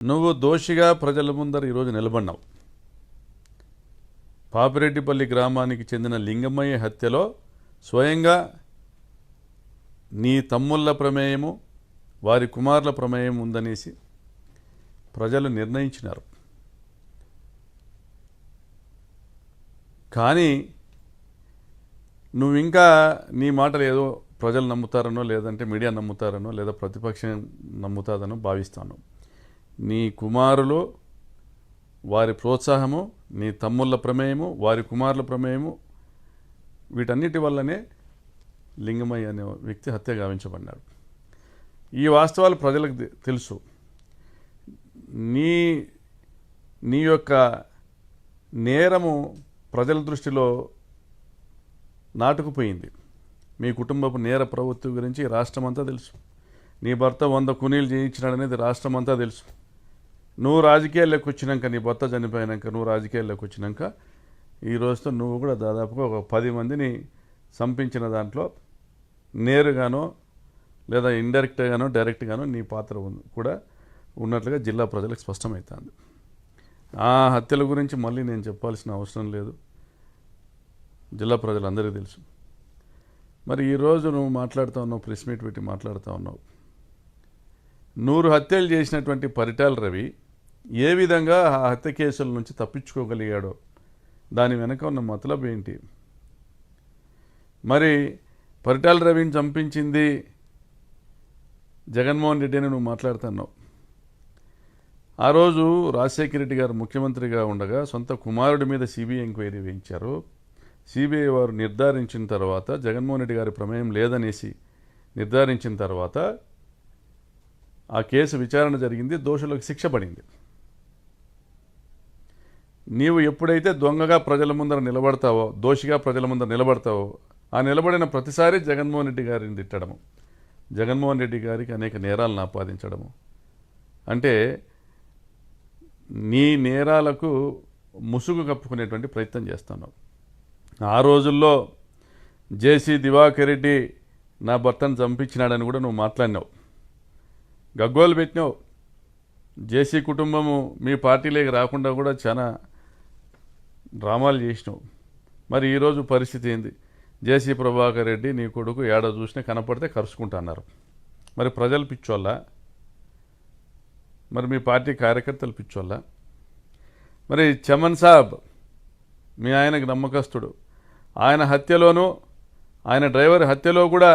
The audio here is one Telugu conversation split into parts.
నువ్వు దోషిగా ప్రజల ముందర ఈరోజు నిలబడినావు. పాపిరెడ్డిపల్లి గ్రామానికి చెందిన లింగమయ్య హత్యలో స్వయంగా నీ తమ్ముళ్ళ ప్రమేయము, వారి కుమారుల ప్రమేయం ఉందనేసి ప్రజలు నిర్ణయించినారు. కానీ నువ్వు ఇంకా నీ మాటలు ఏదో ప్రజలు నమ్ముతారనో, లేదంటే మీడియా నమ్ముతారనో, లేదా ప్రతిపక్షం నమ్ముతాదనో భావిస్తాను. నీ కుమారులు, వారి ప్రోత్సాహము, నీ తమ్ముళ్ళ ప్రమేయము, వారి కుమారుల ప్రమేయము, వీటన్నిటి వల్లనే లింగమయ్య అనే వ్యక్తి హత్య గావించబడ్డాడు. ఈ వాస్తవాలు ప్రజలకు తెలుసు. నీ యొక్క నేరము ప్రజల దృష్టిలో నాటుకుపోయింది. మీ కుటుంబపు నేర ప్రవృత్తి గురించి రాష్ట్రమంతా తెలుసు. నీ భర్త 100 కూనీలు చేయించినాడనేది రాష్ట్రమంతా తెలుసు. నువ్వు రాజకీయాల్లోకి వచ్చినాక, నీ భర్త చనిపోయినాక నువ్వు రాజకీయాల్లోకి వచ్చినాక ఈ రోజుతో నువ్వు కూడా దాదాపుగా ఒక 10 మందిని చంపించిన దాంట్లో నేరుగానో లేదా ఇండైరెక్ట్గానో డైరెక్ట్గానో నీ పాత్ర కూడా ఉన్నట్లుగా జిల్లా ప్రజలకు స్పష్టమవుతుంది. ఆ హత్యల గురించి మళ్ళీ నేను చెప్పాల్సిన అవసరం లేదు, జిల్లా ప్రజలందరికీ తెలుసు. మరి ఈరోజు నువ్వు మాట్లాడుతూ ఉన్నావు, ప్రెస్ మీట్ పెట్టి మాట్లాడుతూ ఉన్నావు. 100 హత్యలు చేసినటువంటి పరిటాల రవి ఏ విధంగా ఆ హత్య కేసుల నుంచి తప్పించుకోగలిగాడో దాని వెనక ఉన్న మతలబు ఏంటి? మరి పరిటాల రవిని చంపించింది జగన్మోహన్ రెడ్డి అని నువ్వు మాట్లాడుతున్నావు. ఆ రోజు రాజశేఖర రెడ్డి గారు ముఖ్యమంత్రిగా ఉండగా సొంత కుమారుడి మీద సిబిఐ ఎంక్వైరీ వేయించారు. సిబిఐ వారు నిర్ధారించిన తర్వాత, జగన్మోహన్ రెడ్డి గారి ప్రమేయం లేదనేసి నిర్ధారించిన తర్వాత ఆ కేసు విచారణ జరిగింది, దోషులకు శిక్ష పడింది. నీవు ఎప్పుడైతే దొంగగా ప్రజల ముందర నిలబడతావో, దోషిగా ప్రజల ముందర నిలబడతావో, ఆ నిలబడిన ప్రతిసారి జగన్మోహన్ రెడ్డి గారిని తిట్టడము, జగన్మోహన్ రెడ్డి గారికి అనేక నేరాలను ఆపాదించడము, అంటే నీ నేరాలకు ముసుగు కప్పుకునేటువంటి ప్రయత్నం చేస్తున్నావు. ఆ రోజుల్లో జేసీ దివాకర్ రెడ్డి నా భర్తను చంపించినాడని కూడా నువ్వు మాట్లాడినావు, గగ్గోలు పెట్టినావు. జేసీ కుటుంబము మీ పార్టీలోకి రాకుండా కూడా చాలా డ్రామాలు చేసినావు. మరి ఈరోజు పరిస్థితి ఏంది? జేసీ ప్రభాకర్ రెడ్డి నీ కొడుకు ఏడ చూసినా కనపడితే కరుచుకుంటున్నారు. మరి ప్రజలు పిచ్చోళ్ళ? మరి మీ పార్టీ కార్యకర్తలు పిచ్చోళ్ళ? మరి చమన్ సాబ్ మీ ఆయనకు నమ్మకస్తుడు, ఆయన హత్యలోనూ, ఆయన డ్రైవర్ హత్యలో కూడా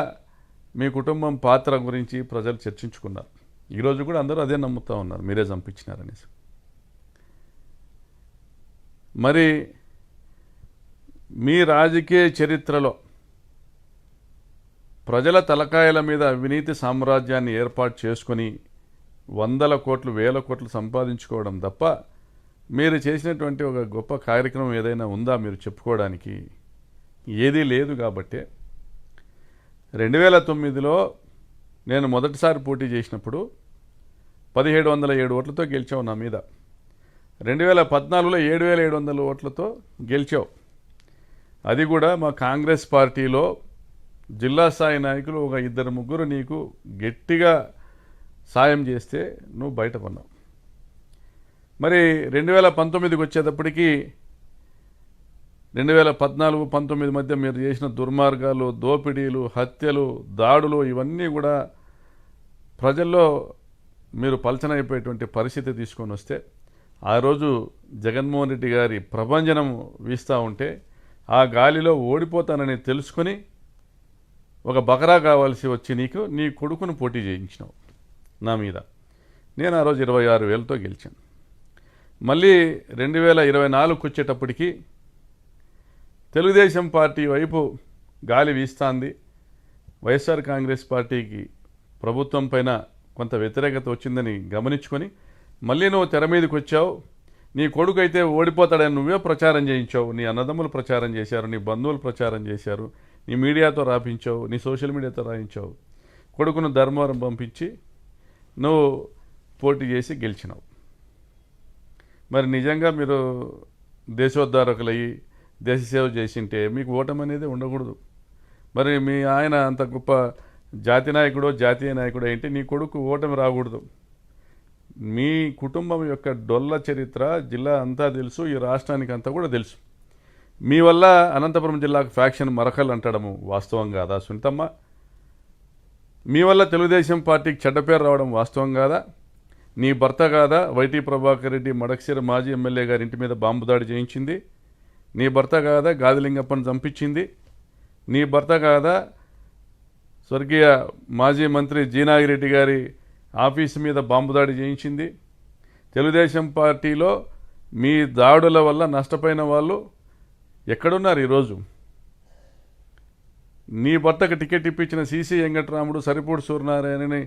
మీ కుటుంబం పాత్ర గురించి ప్రజలు చర్చించుకున్నారు. ఈరోజు కూడా అందరూ అదే నమ్ముతూ ఉన్నారు, మీరే చంపించినారనేసి. మరి మీ రాజకీయ చరిత్రలో ప్రజల తలకాయల మీద అవినీతి సామ్రాజ్యాన్ని ఏర్పాటు చేసుకొని 100 కోట్లు 1000 కోట్లు సంపాదించుకోవడం తప్ప మీరు చేసినటువంటి ఒక గొప్ప కార్యక్రమం ఏదైనా ఉందా మీరు చెప్పుకోవడానికి? ఏదీ లేదు. కాబట్టి 2009లో నేను మొదటిసారి పోటీ చేసినప్పుడు 1707 ఓట్లతో గెలిచావు నా మీద. 2014లో 7700 ఓట్లతో గెలిచావు. అది కూడా మా కాంగ్రెస్ పార్టీలో జిల్లా స్థాయి నాయకులు ఒక 2-3 నీకు గట్టిగా సాయం చేస్తే నువ్వు బయటపడినావు. మరి 2019కి వచ్చేటప్పటికి 2014-19 మధ్య మీరు చేసిన దుర్మార్గాలు, దోపిడీలు, హత్యలు, దాడులు ఇవన్నీ కూడా ప్రజల్లో మీరు పలచనైపోయేటువంటి పరిస్థితి తీసుకొని వస్తే, ఆ రోజు జగన్మోహన్ రెడ్డి గారి ప్రభంజనం వీస్తూ ఉంటే ఆ గాలిలో ఓడిపోతానని తెలుసుకొని ఒక బకరా కావాల్సి వచ్చి నీ కొడుకును పోటీ చేయించినావు నా మీద. నేను ఆ రోజు 26,000తో గెలిచాను. మళ్ళీ 2024కు వచ్చేటప్పటికి తెలుగుదేశం పార్టీ వైపు గాలి వీస్తాంది. వైఎస్ఆర్ కాంగ్రెస్ పార్టీకి ప్రభుత్వం పైన కొంత వ్యతిరేకత వచ్చిందని గమనించుకొని మళ్ళీ నువ్వు తెర మీదకి వచ్చావు. నీ కొడుకు అయితే ఓడిపోతాడని నువ్వే ప్రచారం చేయించావు, నీ అన్నదమ్ములు ప్రచారం చేశారు, నీ బంధువులు ప్రచారం చేశారు, నీ మీడియాతో రాపించావు, నీ సోషల్ మీడియాతో రాయించావు. కొడుకును ధర్మవరం పంపించి నువ్వు పోటీ చేసి గెలిచినావు. మరి నిజంగా మీరు దేశోద్ధారకులయ్యి దేశ సేవ చేసింటే మీకు ఓటమి అనేది ఉండకూడదు. మరి మీ ఆయన అంత గొప్ప జాతి నాయకుడో జాతీయ నాయకుడో ఏంటి, నీ కొడుకు ఓటమి రాకూడదు. మీ కుటుంబం యొక్క డొల్ల చరిత్ర జిల్లా అంతా తెలుసు, ఈ రాష్ట్రానికి అంతా కూడా తెలుసు. మీ వల్ల అనంతపురం జిల్లాకు ఫ్యాక్షన్ మరకలు అంటడము వాస్తవం కాదా సునీతమ్మ? మీ వల్ల తెలుగుదేశం పార్టీకి చెడ్డ పేరు రావడం వాస్తవం కాదా? నీ భర్త కాదా వైటీ ప్రభాకర్ రెడ్డి మడకశిర మాజీ ఎమ్మెల్యే గారి ఇంటి మీద బాంబు దాడి చేయించింది? నీ భర్త కాదా గాదిలింగప్పని చంపించింది? నీ భర్త కాదా స్వర్గీయ మాజీ మంత్రి జీనాగిరెడ్డి గారి ఆఫీసు మీద బాంబు దాడి చేయించింది? తెలుగుదేశం పార్టీలో మీ దాడుల వల్ల నష్టపోయిన వాళ్ళు ఎక్కడున్నారు ఈరోజు? నీ భర్తకు టికెట్ ఇప్పించిన సీసీ వెంకటరాముడు, సరిపూడి సూర్యనారాయణని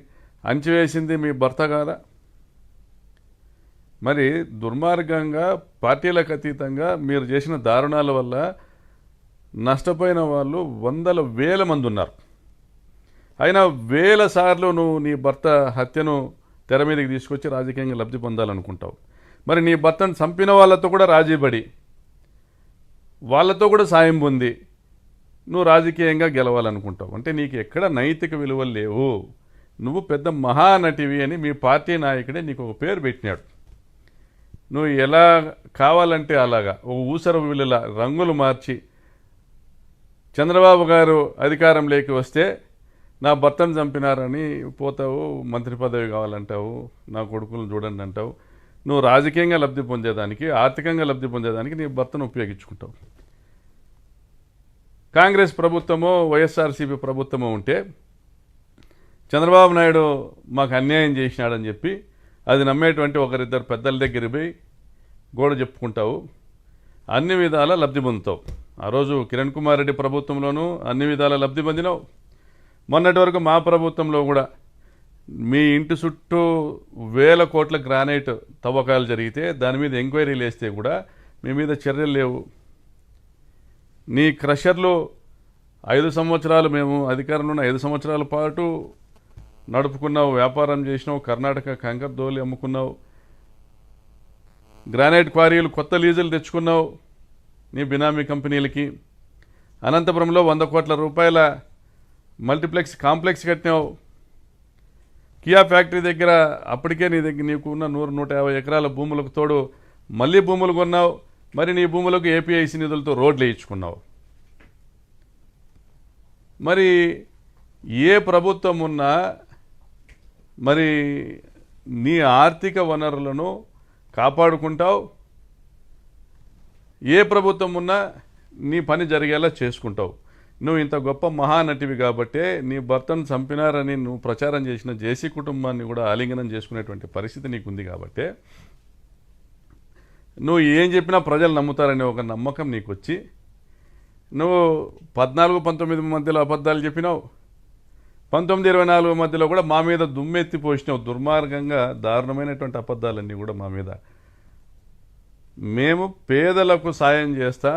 అంచివేసింది మీ భర్త కాదా? మరి దుర్మార్గంగా పార్టీలకు అతీతంగా మీరు చేసిన దారుణాల వల్ల నష్టపోయిన వాళ్ళు వందల వేల మంది ఉన్నారు. అయినా వేల సార్లు నువ్వు నీ భర్త హత్యను తెర మీదకి తీసుకొచ్చి రాజకీయంగా లబ్ధి పొందాలనుకుంటావు. మరి నీ భర్తను చంపిన వాళ్ళతో కూడా రాజీపడి వాళ్ళతో కూడా సాయం పొంది నువ్వు రాజకీయంగా గెలవాలనుకుంటావు. అంటే నీకు ఎక్కడ నైతిక విలువలు లేవు. నువ్వు పెద్ద మహానటివి అని మీ పార్టీ నాయకుడే నీకు ఒక పేరు పెట్టినాడు. నువ్వు ఎలా కావాలంటే అలాగా ఒక ఊసర విలుల రంగులు మార్చి చంద్రబాబు గారు అధికారంలోకి వస్తే నా భర్తను చంపినారని పోతావు, మంత్రి పదవి కావాలంటావు, నా కొడుకులను చూడండి అంటావు. నువ్వు రాజకీయంగా లబ్ధి పొందేదానికి, ఆర్థికంగా లబ్ధి పొందేదానికి నీ భర్తను ఉపయోగించుకుంటావు. కాంగ్రెస్ ప్రభుత్వమో వైఎస్ఆర్సీపీ ప్రభుత్వమో ఉంటే చంద్రబాబు నాయుడు మాకు అన్యాయం చేసినాడని చెప్పి అది నమ్మేటువంటి ఒకరిద్దరు పెద్దల దగ్గర పోయి గోడ చెప్పుకుంటావు, అన్ని విధాల లబ్ధి పొందుతావు. ఆ రోజు కిరణ్ కుమార్ రెడ్డి ప్రభుత్వంలోనూ అన్ని విధాల లబ్ధి పొందినావు. మొన్నటి వరకు మా ప్రభుత్వంలో కూడా మీ ఇంటి చుట్టూ వేల కోట్ల గ్రానైట్ తవ్వకాలు జరిగితే దాని మీద ఎంక్వైరీలు వేస్తే కూడా మీ మీద చర్యలు లేవు. నీ క్రషర్లు 5 సంవత్సరాలు మేము అధికారంలో ఉన్న 5 సంవత్సరాల పాటు నడుపుకున్నావు, వ్యాపారం చేసినావు, కర్ణాటక కంకర్ దోలి అమ్ముకున్నావు, గ్రానైట్ క్వారీలు కొత్త లీజులు తెచ్చుకున్నావు నీ బినామీ కంపెనీలకి. అనంతపురంలో 100 కోట్ల రూపాయల మల్టీప్లెక్స్ కాంప్లెక్స్ కట్టినావు. కియా ఫ్యాక్టరీ దగ్గర అప్పటికే నీకు ఉన్న 100-150 ఎకరాల భూములకు తోడు మళ్ళీ భూములు కొన్నావు. మరి నీ భూములకు ఏపీఐసి నిధులతో రోడ్లు వేయించుకున్నావు. మరి ఏ ప్రభుత్వం ఉన్నా మరి నీ ఆర్థిక వనరులను కాపాడుకుంటావు, ఏ ప్రభుత్వం ఉన్నా నీ పని జరిగేలా చేసుకుంటావు. నువ్వు ఇంత గొప్ప మహానటివి కాబట్టే నీ భర్తను చంపినారని నువ్వు ప్రచారం చేసిన జేసీ కుటుంబాన్ని కూడా ఆలింగనం చేసుకునేటువంటి పరిస్థితి నీకుంది కాబట్టే నువ్వు ఏం చెప్పినా ప్రజలు నమ్ముతారనే ఒక నమ్మకం నీకు వచ్చి నువ్వు 14-19 మధ్యలో అబద్ధాలు చెప్పినావు. 19-24 మధ్యలో కూడా మా మీద దుమ్మెత్తి పోసినావు. దుర్మార్గంగా దారుణమైనటువంటి అబద్ధాలన్నీ కూడా మా మీద. మేము పేదలకు సాయం చేస్తా,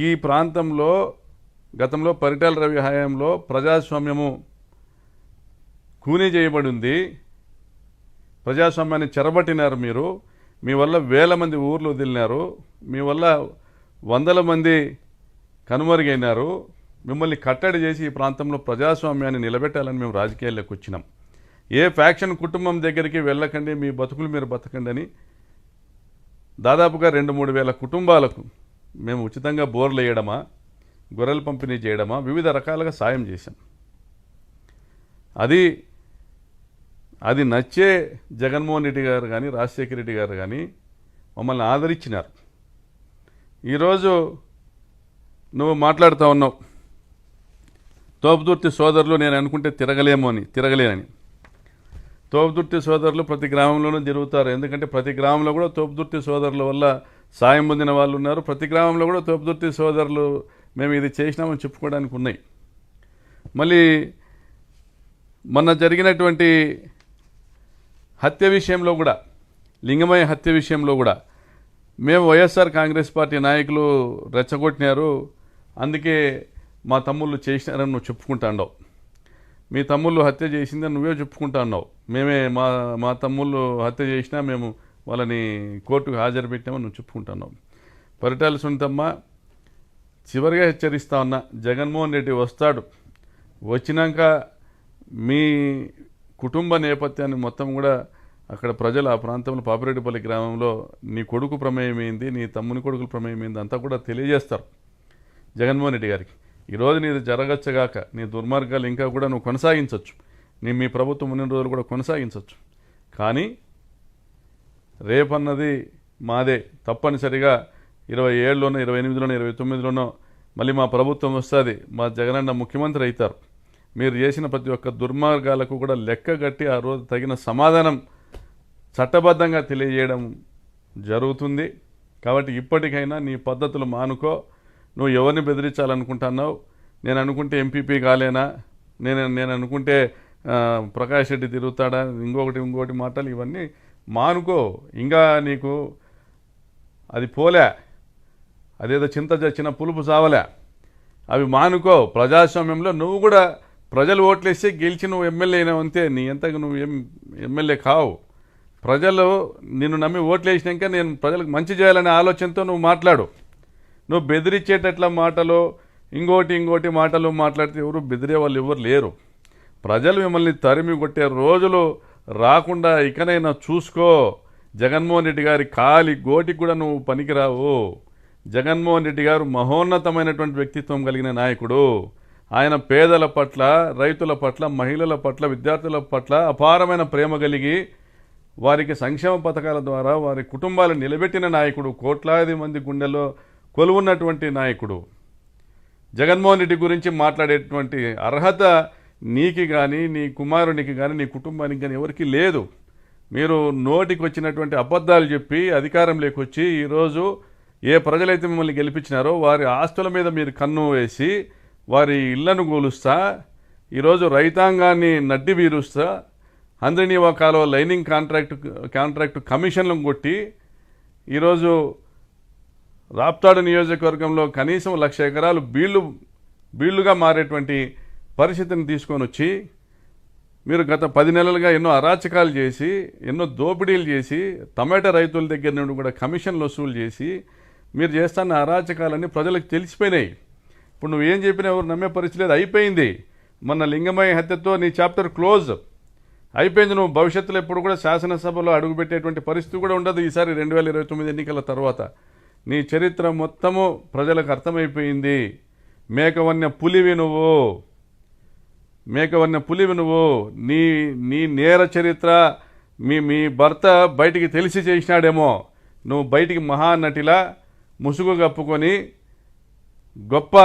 ఈ ప్రాంతంలో గతంలో పరిటాల రవి హయాంలో ప్రజాస్వామ్యము కూనీ చేయబడి ఉంది, ప్రజాస్వామ్యాన్ని చెరబట్టినారు మీరు. మీ వల్ల వేల మంది ఊర్లు వదిలినారు, మీ వల్ల వందల మంది కనుమరుగైనారు. మిమ్మల్ని కట్టడి చేసి ఈ ప్రాంతంలో ప్రజాస్వామ్యాన్ని నిలబెట్టాలని మేము రాజకీయాల్లోకి వచ్చినాం. ఏ ఫ్యాక్షన్ కుటుంబం దగ్గరికి వెళ్ళకండి, మీ బతుకులు మీరు బతకండి అని దాదాపుగా 2-3 వేల కుటుంబాలకు మేము ఉచితంగా బోర్లు వేయడమా, గొర్రెలు పంపిణీ చేయడమా, వివిధ రకాలుగా సాయం చేశాం. అది నచ్చే జగన్మోహన్ రెడ్డి గారు కానీ రాజశేఖర రెడ్డి గారు కానీ మమ్మల్ని ఆదరించినారు. ఈరోజు నువ్వు మాట్లాడుతూ ఉన్నావు తోపుదుర్తి సోదరులు నేను అనుకుంటే తిరగలేనని. తోపుదుర్తి సోదరులు ప్రతి గ్రామంలోనూ తిరుగుతారు. ఎందుకంటే ప్రతి గ్రామంలో కూడా తోపుదుర్తి సోదరుల వల్ల సాయం పొందిన వాళ్ళు ఉన్నారు. ప్రతి గ్రామంలో కూడా తోపుదుర్తి సోదరులు మేము ఇది చేసినామని చెప్పుకోవడానికి ఉన్నాయి. మళ్ళీ మొన్న జరిగినటువంటి హత్య విషయంలో కూడా, లింగమయ్య హత్య విషయంలో కూడా మేము వైఎస్ఆర్ కాంగ్రెస్ పార్టీ నాయకులు రెచ్చగొట్టినారు, అందుకే మా తమ్ముళ్ళు చేసినారని నువ్వు చెప్పుకుంటా అన్నావు. మీ తమ్ముళ్ళు హత్య చేసిందని నువ్వే చెప్పుకుంటా అన్నావు. మేమే మా తమ్ముళ్ళు హత్య చేసినా మేము వాళ్ళని కోర్టుకు హాజరు పెట్టామని నువ్వు చెప్పుకుంటున్నావు. పరిటాల సునీతమ్మ, చివరిగా హెచ్చరిస్తా ఉన్నా, జగన్మోహన్ రెడ్డి వస్తాడు, వచ్చినాక మీ కుటుంబ నేపథ్యాన్ని మొత్తం కూడా అక్కడ ప్రజలు ఆ ప్రాంతంలో పాపిరెడ్డిపల్లి గ్రామంలో నీ కొడుకు ప్రమేయం ఏంది, నీ తమ్ముని కొడుకుల ప్రమేయం ఏంది అంతా కూడా తెలియజేస్తారు జగన్మోహన్ రెడ్డి గారికి. ఈరోజు నీది జరగచ్చగాక నీ దుర్మార్గాలు ఇంకా కూడా నువ్వు కొనసాగించవచ్చు, మీ ప్రభుత్వం ఉన్న రోజులు కూడా కొనసాగించవచ్చు. కానీ రేపన్నది మాదే. తప్పనిసరిగా 27లోనో 28లోనో 29లోనో మళ్ళీ మా ప్రభుత్వం వస్తుంది, మా జగనన్న ముఖ్యమంత్రి అవుతారు. మీరు చేసిన ప్రతి ఒక్క దుర్మార్గాలకు కూడా లెక్కగట్టి ఆ రోజు తగిన సమాధానం చట్టబద్ధంగా తెలియజేయడం జరుగుతుంది. కాబట్టి ఇప్పటికైనా నీ పద్ధతులు మానుకో. నువ్వు ఎవరిని బెదిరించాలనుకుంటున్నావు? నేను అనుకుంటే ఎంపీపీ కాలేనా, నేను అనుకుంటే ప్రకాష్ రెడ్డి తిరుగుతాడా, ఇంకొకటి మాటలు ఇవన్నీ మానుకో. ఇంకా నీకు అది పోలే, అదేదో చింత చచ్చిన పులుపు చావలే, అవి మానుకో. ప్రజాస్వామ్యంలో నువ్వు కూడా ప్రజలు ఓట్లేస్తే గెలిచి నువ్వు ఎమ్మెల్యే అయినావంతే, నీ ఎంతగా నువ్వు ఎమ్మెల్యే కావు. ప్రజలు నిన్ను నమ్మి ఓట్లేసినాక నేను ప్రజలకు మంచి చేయాలనే ఆలోచనతో నువ్వు మాట్లాడు. నువ్వు బెదిరించేటట్ల మాటలు ఇంకోటి మాటలు మాట్లాడితే ఎవరు బెదిరే వాళ్ళు ఎవరు లేరు. ప్రజలు మిమ్మల్ని తరిమి కొట్టే రోజులు రాకుండా ఇకనైనా చూసుకో. జగన్మోహన్ రెడ్డి గారి కాలి గోటికి కూడా నువ్వు పనికిరావు. జగన్మోహన్ రెడ్డి గారు మహోన్నతమైనటువంటి వ్యక్తిత్వం కలిగిన నాయకుడు. ఆయన పేదల పట్ల, రైతుల పట్ల, మహిళల పట్ల, విద్యార్థుల పట్ల అపారమైన ప్రేమ కలిగి వారికి సంక్షేమ పథకాల ద్వారా వారి కుటుంబాలను నిలబెట్టిన నాయకుడు. కోట్లాది మంది గుండెల్లో కొలువున్నటువంటి నాయకుడు. జగన్మోహన్ రెడ్డి గురించి మాట్లాడేటువంటి అర్హత నీకు కానీ, నీ కుమారునికి కానీ, నీ కుటుంబానికి కానీ ఎవరికి లేదు. మీరు నోటికి వచ్చినటువంటి అబద్ధాలు చెప్పి అధికారం లేకొచ్చి ఈరోజు ఏ ప్రజలైతే మిమ్మల్ని గెలిపించినారో వారి ఆస్తుల మీద మీరు కన్ను వేసి వారి ఇళ్లను కూలుస్తా, ఈరోజు రైతాంగాన్ని నడ్డి వీరుస్తా, హంద్రినీవా కాలువ లైనింగ్ కాంట్రాక్టు కమిషన్లను కొట్టి ఈరోజు రాప్తాడు నియోజకవర్గంలో కనీసం 1,00,000 ఎకరాలు బీళ్లుగా మారేటువంటి పరిస్థితిని తీసుకొని వచ్చి మీరు గత 10 నెలలుగా ఎన్నో అరాచకాలు చేసి, ఎన్నో దోపిడీలు చేసి, టమాటా రైతుల దగ్గర నుండి కూడా కమిషన్లు వసూలు చేసి మీరు చేస్తున్న అరాచకాలన్నీ ప్రజలకు తెలిసిపోయినాయి. ఇప్పుడు నువ్వేం చెప్పినా ఎవరు నమ్మే పరిస్థితి లేదు, అయిపోయింది. మొన్న లింగమయ్య హత్యతో నీ చాప్టర్ క్లోజ్ అయిపోయింది. నువ్వు భవిష్యత్తులో ఎప్పుడు కూడా శాసనసభలో అడుగుపెట్టేటువంటి పరిస్థితి కూడా ఉండదు ఈసారి 2029 ఎన్నికల తర్వాత. నీ చరిత్ర మొత్తము ప్రజలకు అర్థమైపోయింది. మేకవన్య పులివి నువ్వు. నీ నేర చరిత్ర మీ భర్త బయటికి తెలిసి చేసినాడేమో. నువ్వు బయటికి మహానటిలా ముసుగు కప్పుకొని గొప్ప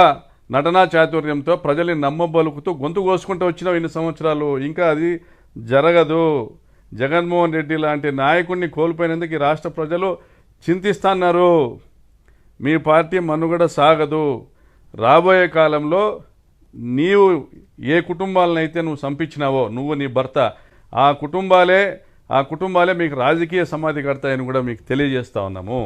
నటనా చాతుర్యంతో ప్రజల్ని నమ్మబలుకుతూ గొంతు కోసుకుంటూ వచ్చినావు ఇన్ని సంవత్సరాలు. ఇంకా అది జరగదు. జగన్మోహన్ రెడ్డి లాంటి నాయకుడిని కోల్పోయినందుకు ఈ రాష్ట్ర ప్రజలు చింతిస్తున్నారు. మీ పార్టీ మనుగడ సాగదు. రాబోయే కాలంలో నీవు ఏ కుటుంబాలనైతే నువ్వు సంపించినావో, నువ్వు నీ భర్త, ఆ కుటుంబాలే మీకు రాజకీయ సమాధి కడతాయని కూడా మీకు తెలియజేస్తా ఉన్నాము.